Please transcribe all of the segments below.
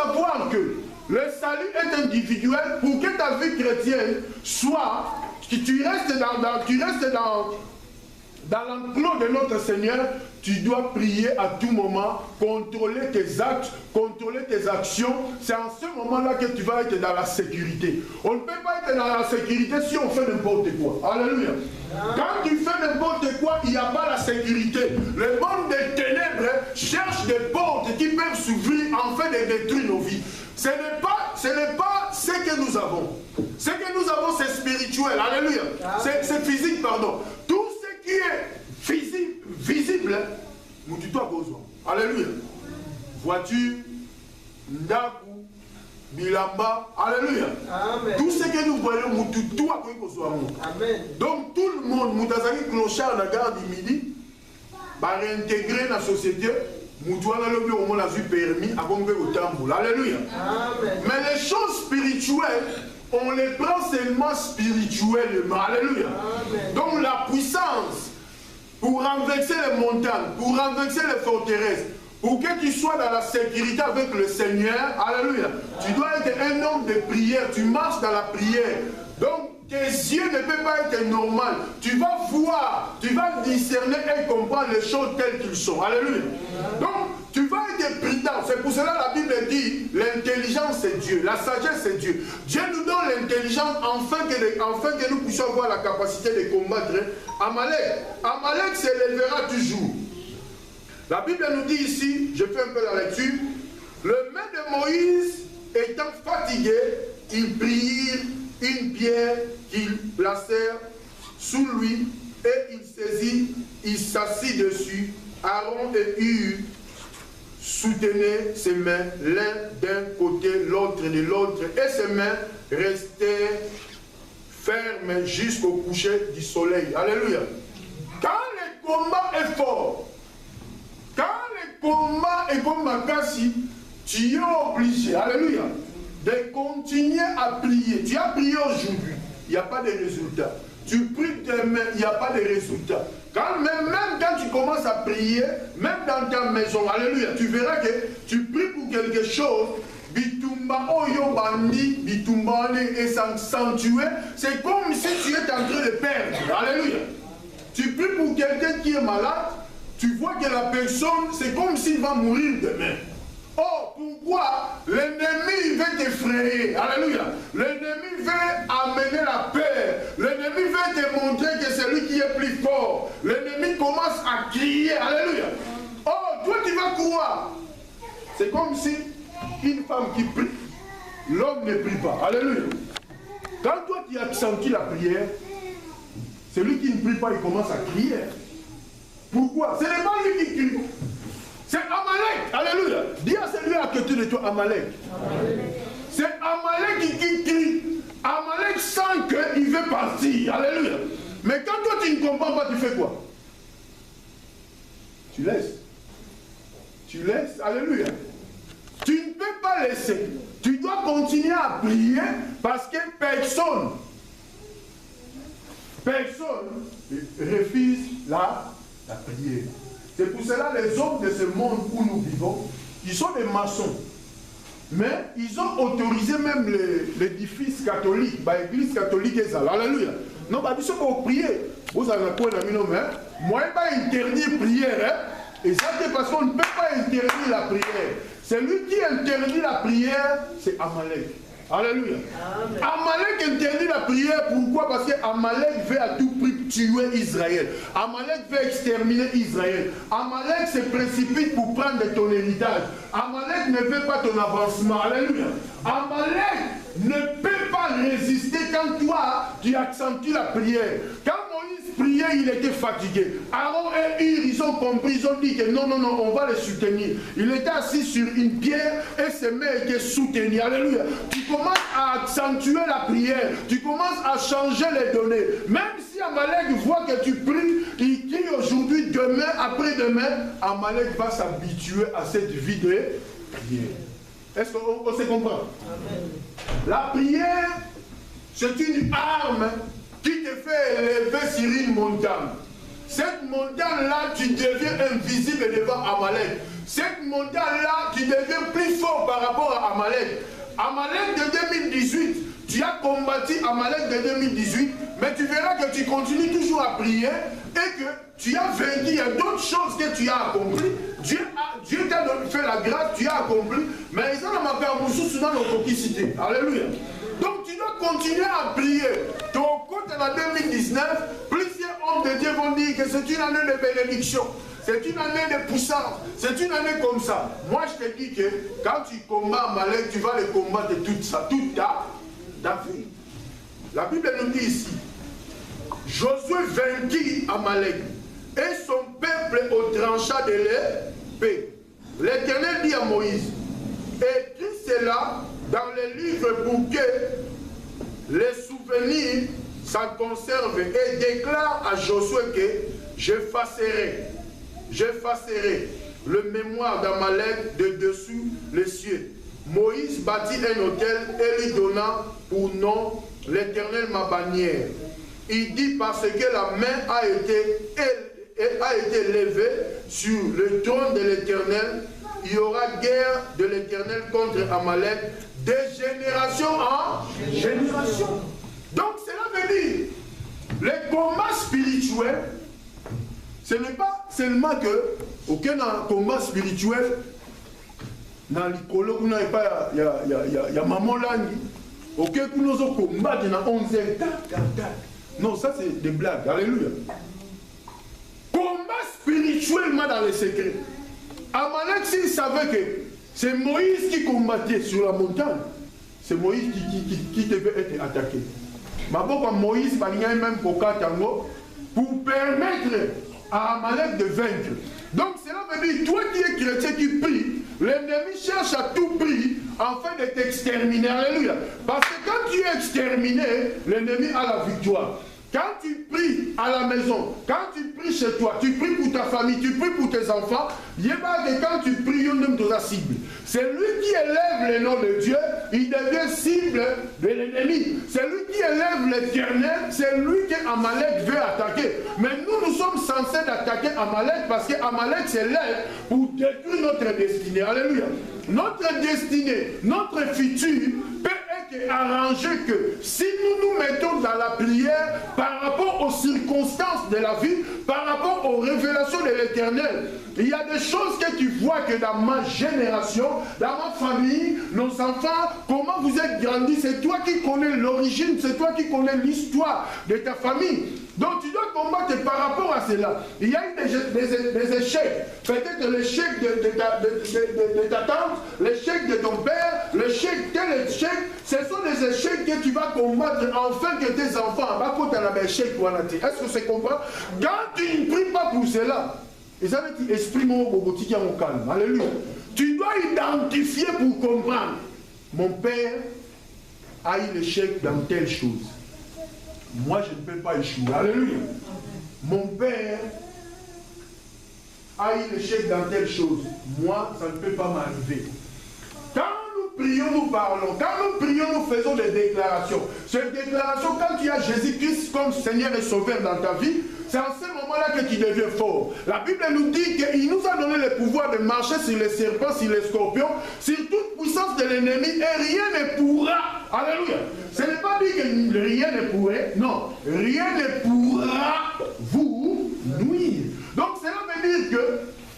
savoir que le salut est individuel pour que ta vie chrétienne soit, que tu restes dans l'enclos de notre Seigneur, tu dois prier à tout moment, contrôler tes actes, contrôler tes actions. C'est en ce moment-là que tu vas être dans la sécurité. On ne peut pas être dans la sécurité si on fait n'importe quoi. Alléluia. Quand tu fais n'importe quoi, il n'y a pas la sécurité. Le monde des ténèbres cherche des portes qui peuvent s'ouvrir afin de détruire nos vies. Ce n'est pas ce que nous avons. Ce que nous avons, c'est spirituel. Alléluia. C'est physique, pardon. Tout ce qui est visible, nous tu dois besoin. Alléluia. Voiture, ndaku, bilamba. Alléluia. Amen. Tout ce que nous voyons, nous tu dois besoin. Amen. Donc tout le monde, nous avons clochard dans la gare du midi, va réintégrer la société. Alléluia. Mais les choses spirituelles, on les prend seulement spirituellement. Alléluia. Amen. Donc la puissance pour renverser les montagnes, pour renverser les forteresses, pour que tu sois dans la sécurité avec le Seigneur. Alléluia. Tu dois être un homme de prière. Tu marches dans la prière. Donc tes yeux ne peuvent pas être normaux. Tu vas voir, tu vas discerner et comprendre les choses telles qu'elles sont. Alléluia. Donc, tu vas être prudent. C'est pour cela que la Bible dit, l'intelligence c'est Dieu, la sagesse c'est Dieu. Dieu nous donne l'intelligence afin que nous puissions avoir la capacité de combattre Amalek. Amalek s'élèvera toujours. La Bible nous dit ici, je fais un peu la lecture, le main de Moïse étant fatigué, il prit une pierre qu'ils placèrent sous lui et il saisit, il s'assit dessus. Aaron et Hur soutenaient ses mains l'un d'un côté, l'autre de l'autre, et ses mains restaient fermes jusqu'au coucher du soleil. Alléluia. Quand le combat est fort, quand le combat est comme Makassi, tu es obligé, alléluia, de continuer à prier. Tu as prié aujourd'hui, il n'y a pas de résultat. Tu pries demain, il n'y a pas de résultat. Même quand tu commences à prier, même dans ta maison, alléluia, tu verras que tu pries pour quelque chose, bitumba oyo bandi, bitumba et s'accentuer, c'est comme si tu étais en train de perdre. Alléluia. Tu pries pour quelqu'un qui est malade, tu vois que la personne, c'est comme s'il va mourir demain. Oh, pourquoi? L'ennemi veut t'effrayer. Alléluia. L'ennemi veut amener la peur. L'ennemi veut te montrer que c'est lui qui est plus fort. L'ennemi commence à crier. Alléluia. Oh, toi tu vas croire. C'est comme si une femme qui prie, l'homme ne prie pas. Alléluia. Quand toi tu as senti la prière, celui qui ne prie pas, il commence à crier. Pourquoi? Ce n'est pas lui qui crie. C'est Amalek, alléluia. Dis à celui à côté de toi, Amalek. C'est Amalek qui crie. Amalek sent qu'il veut partir, alléluia. Mais quand toi tu ne comprends pas, tu fais quoi? Tu laisses. Tu laisses, alléluia. Tu ne peux pas laisser. Tu dois continuer à prier parce que personne refuse la prière. C'est pour cela les hommes de ce monde où nous vivons, ils sont des maçons. Mais ils ont autorisé même l'édifice catholique, l'église catholique et ça. Alléluia. Non, bah, ils sont pour prier. Vous avez quoi dans mon nom? Moi, je ne peux pas interdire la prière. Et ça, c'est parce qu'on ne peut pas interdire la prière. Celui qui interdit la prière, c'est Amalek. Alléluia. Amen. Amalek interdit la prière. Pourquoi? Parce qu'Amalek veut à tout prix tuer Israël. Amalek veut exterminer Israël. Amalek se précipite pour prendre ton héritage. Amalek ne veut pas ton avancement. Alléluia. Amalek ne peut pas résister quand toi, tu accentues la prière. Quand Moïse priait, il était fatigué. Aaron et Hur, ils ont compris, ils ont dit que non, on va les soutenir. Il était assis sur une pierre et ses mains étaient soutenues. Alléluia. Tu commences à accentuer la prière. Tu commences à changer les données. Même si Amalek voit que tu pries, il crie aujourd'hui, demain, après-demain, Amalek va s'habituer à cette vie de prière. Est-ce qu'on se comprend? Amen. La prière, c'est une arme qui te fait élever sur une montagne. Cette montagne-là, tu deviens invisible devant Amalek. Cette montagne-là, tu deviens plus fort par rapport à Amalek. Amalek de 2018, tu as combattu Amalek de 2018, mais tu verras que tu continues toujours à prier et que tu as vaincu. Il y a d'autres choses que tu as accomplies. Dieu t'a fait la grâce, tu as accompli, mais ils ont ma père Moussou dans notre cité. Alléluia. Donc tu dois continuer à prier. Ton côté en 2019, plusieurs hommes de Dieu vont dire que c'est une année de bénédiction. C'est une année de puissance. C'est une année comme ça. Moi, je te dis que quand tu combats Amalek, tu vas le combattre toute ta vie. La Bible nous dit ici, Josué vainquit Amalek et son peuple au tranchant de l'épée. L'Éternel dit à Moïse, écris cela dans les livres pour que les souvenirs s'en conservent et déclare à Josué que j'effacerai le mémoire d'Amalek de dessous les cieux. Moïse bâtit un autel et lui donna pour nom l'Éternel ma bannière. Il dit parce que la main a été levée sur le trône de l'Éternel, il y aura guerre de l'Éternel contre Amalek de génération en génération. Donc cela veut dire, les combats spirituels, ce n'est pas seulement que, aucun combat spirituel, dans l'école, il y a maman langue, aucun combat dans 11 ans. Non, ça c'est des blagues. Alléluia. Combat spirituellement dans les secrets. Amalek, s'il savait que c'est Moïse qui combattait sur la montagne, c'est Moïse qui devait être attaqué. Mais pourquoi Moïse il a même pour permettre à Amalek de vaincre. Donc cela veut dire, toi qui es chrétien qui prie, l'ennemi cherche à tout prix afin de t'exterminer. Alléluia. Parce que quand tu es exterminé, l'ennemi a la victoire. Quand tu pries à la maison, quand tu pries chez toi, tu pries pour ta famille, tu pries pour tes enfants, il n'y a pas que quand tu pries, on aime ta cible. C'est lui qui élève le nom de Dieu, il devient cible de l'ennemi. C'est lui qui élève l'Éternel, c'est lui qu'Amalek veut attaquer. Mais nous sommes censés attaquer Amalek parce qu'Amalek s'élève pour détruire notre destinée. Alléluia. Notre destinée, notre futur peut être arrangé que si nous nous mettons dans la prière par rapport aux circonstances de la vie, par rapport aux révélations de l'Éternel, il y a des choses que tu vois que dans ma génération, dans ma famille, nos enfants, comment vous êtes grandis, c'est toi qui connais l'origine, c'est toi qui connais l'histoire de ta famille. Donc tu dois combattre par rapport à cela. Il y a eu des échecs. Peut-être l'échec de ta tante, l'échec de ton père, l'échec, tel échec. Ce sont des échecs que tu vas combattre afin que tes enfants, est-ce que c'est comprend? Quand tu ne pries pas pour cela, et ça veut dire esprit mon bobotique en calme. Alléluia. Tu dois identifier pour comprendre. Mon père a eu l'échec dans telle chose. Moi, je ne peux pas échouer. Alléluia. Mon père a eu l'échec dans telle chose. Moi, ça ne peut pas m'arriver. Quand nous prions, nous parlons. Quand nous prions, nous faisons des déclarations. Ces déclarations, quand tu as Jésus-Christ comme Seigneur et Sauveur dans ta vie, c'est en ce moment-là que tu deviens fort. La Bible nous dit qu'il nous a donné le pouvoir de marcher sur les serpents, sur les scorpions, sur toute puissance de l'ennemi, et rien ne pourra. Alléluia. Ce n'est pas dit que rien ne pourrait, non. Rien ne pourra vous nuire. Donc cela veut dire que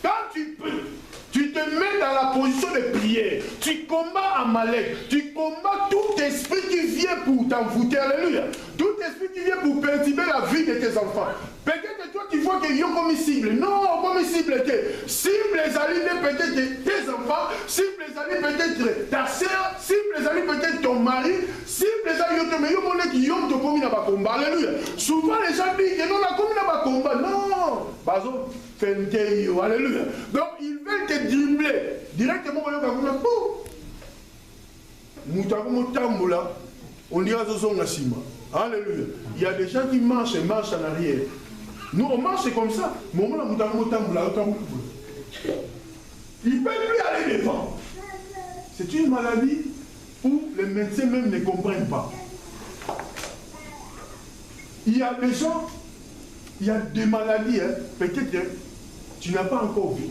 quand tu pries, tu te mets dans la position de prière, tu combats Amalek, tu combats tout esprit qui vient pour t'envoûter. Alléluia. Tout esprit qui vient pour perturber la vie de tes enfants. Peut-être que toi tu vois qu'ils ont comme cible. Non, comme cible que cible les alliés peut-être tes enfants, cible les alliés peut-être ta soeur, cible les alliés peut-être ton mari, cible les alliés mais ils ont te commis dans le combat. Alléluia. Souvent les gens disent que non, la commis dans le combat. Non. Bazo, alléluia. Donc ils veulent te dribbler directement au lieu on dira alléluia. Il y a des gens qui marchent et marchent en arrière. Nous on marche comme ça. Mais il peut lui aller devant. C'est une maladie où les médecins même ne comprennent pas. Il y a des gens, il y a des maladies, hein, peut-être que tu n'as pas encore vu.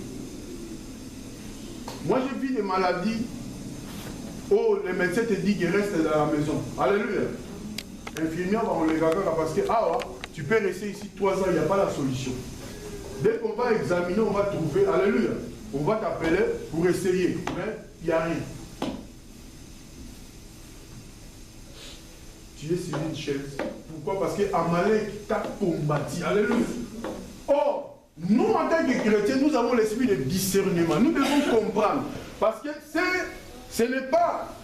Moi j'ai vu des maladies Oh, le médecin te dit qu'il reste dans la maison. Alléluia. Infirmière, on les gagne parce que tu peux rester ici 3 ans, il n'y a pas la solution. Dès qu'on va examiner, on va trouver. Alléluia. On va t'appeler pour essayer. Mais il n'y a rien. Tu es sur une chaise. Pourquoi? Parce que Amalek t'a combattu. Alléluia. Or, nous, en tant que chrétiens, nous avons l'esprit de discernement. Nous devons comprendre. Parce que ce n'est pas...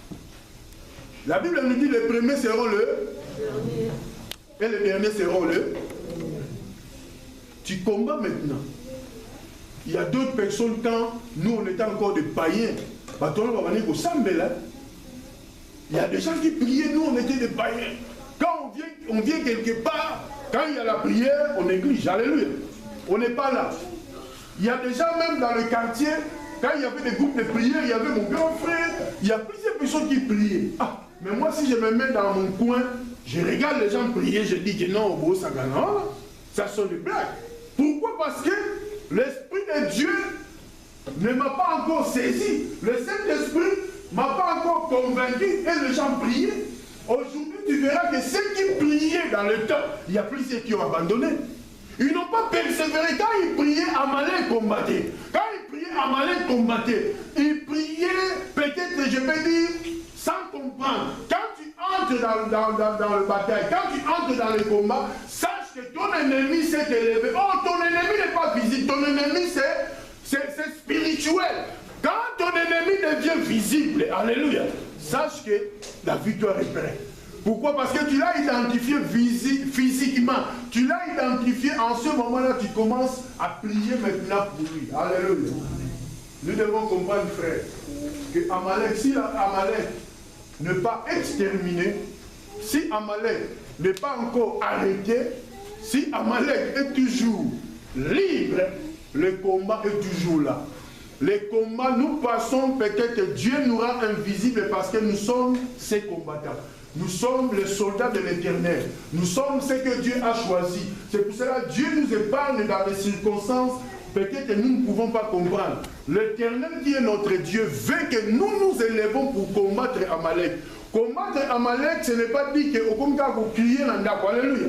La Bible nous dit les premiers seront le... Et les derniers seront le... Tu combats maintenant. Il y a d'autres personnes, quand nous, on était encore des païens, il y a des gens qui priaient, nous, on était des païens. Quand on vient quelque part, quand il y a la prière, on néglige. Alléluia. On n'est pas là. Il y a des gens même dans le quartier, quand il y avait des groupes de prière, il y avait mon grand frère, il y a plusieurs personnes qui priaient. Ah, mais moi, si je me mets dans mon coin, je regarde les gens prier, je dis que non, au ça sont des blagues. Pourquoi? Parce que l'Esprit de Dieu ne m'a pas encore saisi. Le Saint-Esprit ne m'a pas encore convaincu et les gens priaient. Aujourd'hui, tu verras que ceux qui priaient dans le temps, il y a plusieurs qui ont abandonné. Ils n'ont pas persévéré. Quand ils priaient, Amalek combattait. Quand ils priaient, Amalek combattait. Ils priaient, peut-être, je peux dire, sans comprendre. Quand tu entres dans le bataille, quand tu entres dans le combat, sache que ton ennemi s'est élevé. Oh, ton ennemi n'est pas visible. Ton ennemi, c'est spirituel. Quand ton ennemi devient visible, alléluia, sache que la victoire est prête. Pourquoi? Parce que tu l'as identifié physiquement. Tu l'as identifié en ce moment-là, tu commences à prier maintenant pour lui. Alléluia. Nous devons comprendre, frère, que Amalek, si Amalek n'est pas exterminé, si Amalek n'est pas encore arrêté, si Amalek est toujours libre, le combat est toujours là. Les combats, nous passons, peut-être que Dieu nous rend invisibles parce que nous sommes ses combattants. Nous sommes les soldats de l'Éternel. Nous sommes ceux que Dieu a choisis. C'est pour cela que Dieu nous épargne dans des circonstances peut-être que nous ne pouvons pas comprendre. L'Éternel qui est notre Dieu veut que nous nous élevons pour combattre Amalek. Combattre Amalek, ce n'est pas dit que au cas vous criez en d'accord. Alléluia.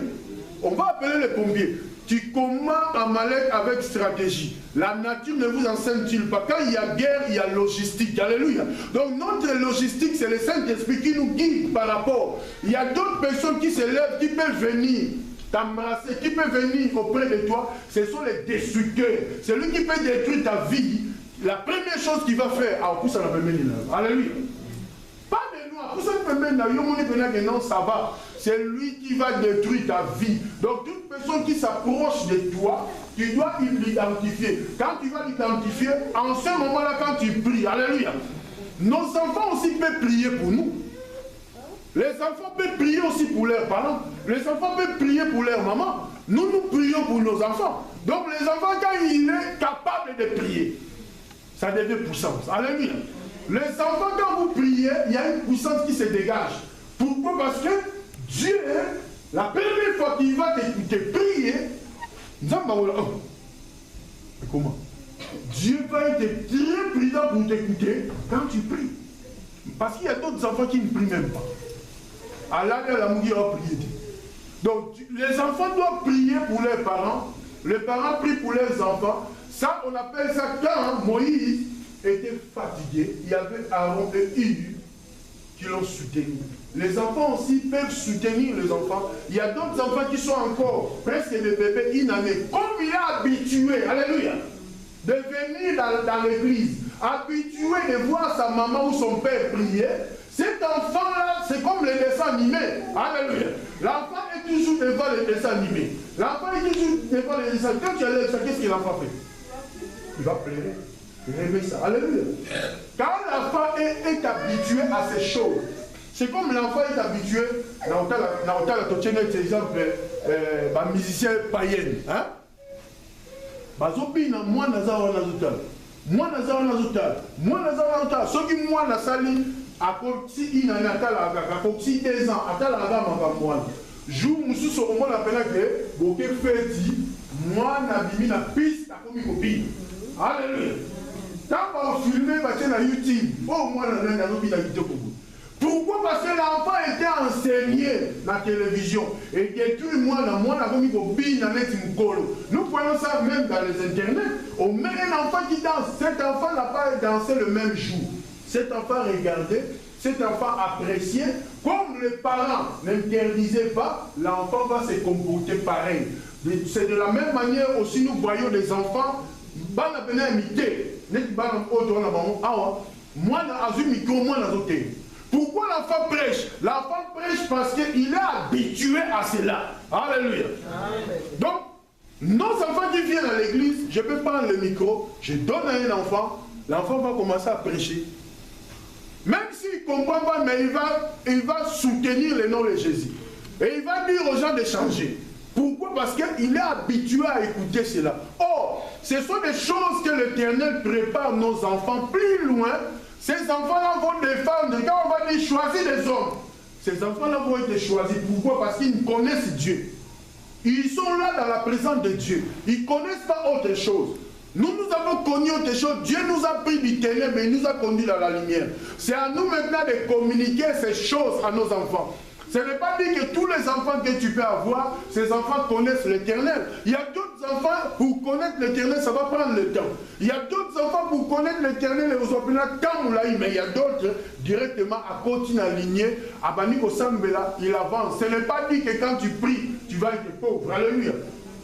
On va appeler les pompiers. Tu combats Amalek avec stratégie. La nature ne vous enseigne-t-il pas? Quand il y a guerre, il y a logistique. Alléluia. Donc notre logistique, c'est le Saint-Esprit qui nous guide par rapport. Il y a d'autres personnes qui se lèvent, qui peuvent venir t'embrasser, qui peuvent venir auprès de toi. Ce sont les destructeurs. Celui qui peut détruire ta vie, la première chose qu'il va faire, alléluia. Pas de nous, non, ça va. C'est lui qui va détruire ta vie. Donc toute personne qui s'approche de toi, tu dois l'identifier. Quand tu vas l'identifier, en ce moment-là, quand tu pries, alléluia, nos enfants aussi peuvent prier pour nous. Les enfants peuvent prier aussi pour leurs parents. Les enfants peuvent prier pour leur maman. Nous, nous prions pour nos enfants. Donc les enfants, quand il est capable de prier, ça devient puissance. Alléluia. Les enfants, quand vous priez, il y a une puissance qui se dégage. Pourquoi? Parce que Dieu, la première fois qu'il va t'écouter prier, comment? Dieu va être très prudent pour t'écouter quand tu pries. Parce qu'il y a d'autres enfants qui ne prient même pas. Allah la mourir a prié. Donc les enfants doivent prier pour leurs parents. Les parents prient pour leurs enfants. Ça, on appelle ça quand Moïse était fatigué. Il y avait Aaron et Hur qui l'ont soutenu. Les enfants aussi peuvent soutenir les enfants. Il y a d'autres enfants qui sont encore presque des bébés, une année. Comme il est habitué, alléluia, de venir dans l'église, habitué de voir sa maman ou son père prier, cet enfant-là, c'est comme les dessins animés. Alléluia. L'enfant est toujours devant les dessins animés. L'enfant est toujours devant les dessins animés. Quand tu enlèves ça, qu'est-ce que l'enfant fait? Il va pleurer. Il réveille ça. Alléluia. Quand l'enfant est habitué à ces choses, c'est comme l'enfant est habitué, dans exemple, musicien païen. Hein? Bazopina, moi, Nazar, moi, ce qui moi, la saline, à côté, il a à côté 2 ans, à la jour, nous sommes au moins la peine que, beaucoup fait dit, moi, Nabimi, la piste, à comme copine. Alléluia. Quand on filmait sur YouTube, au moins on a une vidéo. Pourquoi? Parce que l'enfant était enseigné dans la télévision. Et détruit-moi, nous prenons ça même dans les internets. On met un enfant qui danse. Cet enfant n'a pas dansé le même jour. Cet enfant regardait, cet enfant appréciait. Comme les parents n'interdisaient pas, l'enfant va se comporter pareil. C'est de la même manière aussi nous voyons des enfants, moi, pourquoi l'enfant prêche? L'enfant prêche parce qu'il est habitué à cela. Alléluia. Donc, nos enfants qui viennent à l'église, je peux prendre le micro, je donne à un enfant, l'enfant va commencer à prêcher. Même s'il ne comprend pas, mais il va soutenir le nom de Jésus. Et il va dire aux gens de changer. Pourquoi? Parce qu'il est habitué à écouter cela. Or, ce sont des choses que l'Éternel prépare nos enfants plus loin. Ces enfants-là vont défendre. Quand on va dire choisir des hommes, ces enfants-là vont être choisis. Pourquoi? Parce qu'ils connaissent Dieu. Ils sont là dans la présence de Dieu. Ils ne connaissent pas autre chose. Nous avons connu autre chose. Dieu nous a pris du ténèbre et il nous a conduits dans la lumière. C'est à nous maintenant de communiquer ces choses à nos enfants. Ce n'est pas dire que tous les enfants que tu peux avoir, ces enfants connaissent l'Éternel. Il y a d'autres enfants, pour connaître l'Éternel, ça va prendre le temps. Il y a d'autres enfants, pour connaître l'Éternel, et vous appelez quand mais il y a d'autres, directement, à continuer à aligner, à Baniko Sambela, il avance. Ce n'est pas dit que quand tu pries, tu vas être pauvre. Alléluia.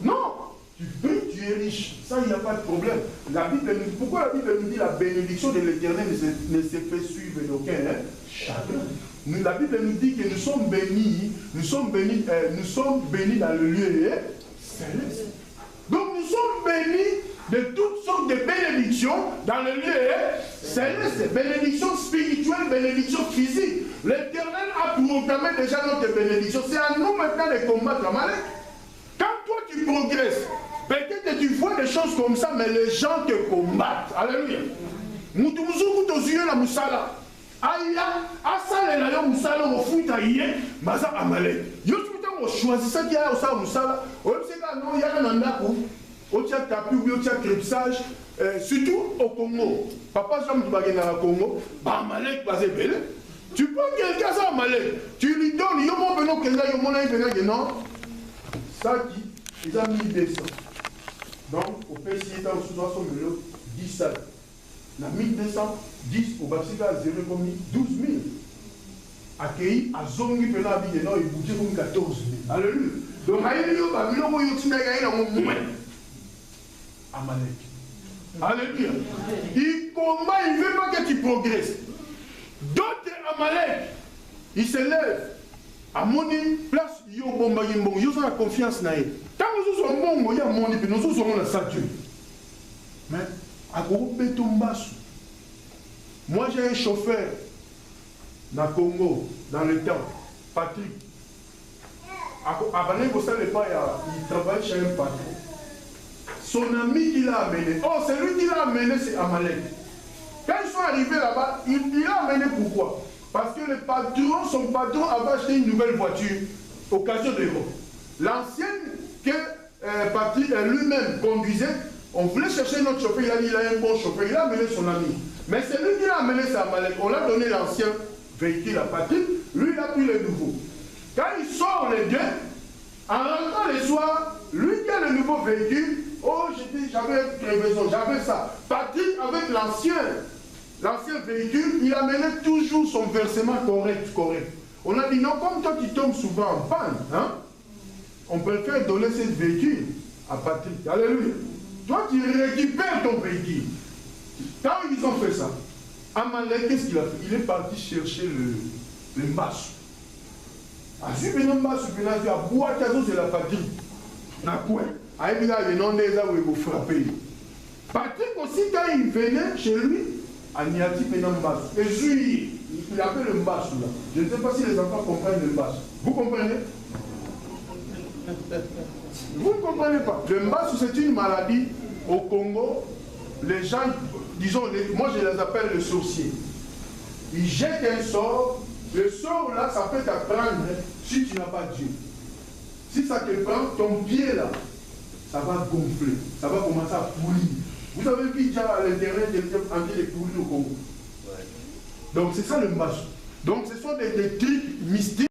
Non, tu pries, tu es riche. Ça, il n'y a pas de problème. La Bible, pourquoi la Bible nous dit la bénédiction de l'Éternel ne se fait suivre d'aucun chagrin? La Bible nous dit que nous sommes bénis dans le lieu céleste. Donc nous sommes bénis de toutes sortes de bénédictions dans le lieu céleste. Bénédictions spirituelles, bénédictions physiques. L'Éternel a proclamé déjà notre bénédiction. C'est à nous maintenant de combattre Amalek. Quand toi tu progresses, peut-être que tu vois des choses comme ça, mais les gens te combattent. Alléluia. Aya, asala la musala au foot aïe, baza Amalek. Yo tu peux choisir ça qui a au sa musala. Au Sénégal non, il y a un andako. Au tia tapis ou au tia crépissage, surtout au Congo. Papa Jean Moubaké dans le Congo, Amalek basé belle. Tu prends quelqu'un ça Amalek, tu lui donnes, yo mon beno quelqu'un yo mon aïe beno non. Ça qui, ils ont 1200. Donc au pays il est en sous son melo 10 salles. La 1200, 10 au Bassika, 0,12 000. Accueilli à Zongi, il a dit non, il bougeait comme 14 000. Alléluia. Donc, Amalek. Alléluia. Il combat, il ne veut pas que tu progresses. D'autres Amalek, il se lève. À mon place, il y a la confiance. Quand nous sommes bons, il y a mon nous sommes la statue. Mais, moi j'ai un chauffeur dans le Congo, dans le temps, Patrick. Il travaille chez un patron. Son ami qui l'a amené, oh c'est lui qui l'a amené, c'est Amalek. Quand ils sont arrivés là-bas, il l'a amené pourquoi? Parce que son patron avait acheté une nouvelle voiture, occasion de l'Europe. L'ancienne que Patrick lui-même conduisait, on voulait chercher notre chauffeur, il a dit il a un bon chauffeur, il a amené son ami. Mais c'est lui qui l'a amené, c'est Amalek. On l'a donné l'ancien véhicule à Patrick, lui il a pris le nouveau. Quand il sort les deux, en rentrant le soir, lui qui a le nouveau véhicule, oh j'avais crevaison, j'avais ça. Patrick avec l'ancien véhicule, il amenait toujours son versement correct. On a dit non, comme toi tu tombes souvent en panne, hein, on préfère donner ce véhicule à Patrick. Alléluia. Toi, tu récupères ton véhicule. Quand ils ont fait ça, Amalek, qu'est-ce qu'il a fait? Il est parti chercher le mbassou. C'est la patrie. Patrick aussi, quand il venait chez lui, il appelle le mbassou là. Je ne sais pas si les enfants comprennent le mbassou. Vous comprenez? Vous ne comprenez pas. Le mbassou, c'est une maladie au Congo. Les gens, disons, moi je les appelle le sorcier. Ils jettent un sort. Le sort là, ça peut t'apprendre si tu n'as pas Dieu. Si ça te prend, ton pied là, ça va gonfler. Ça va commencer à pourrir. Vous avez vu déjà à l'intérieur quelqu'un en train de courir au Congo. Donc c'est ça le masou. Donc ce sont des trucs mystiques.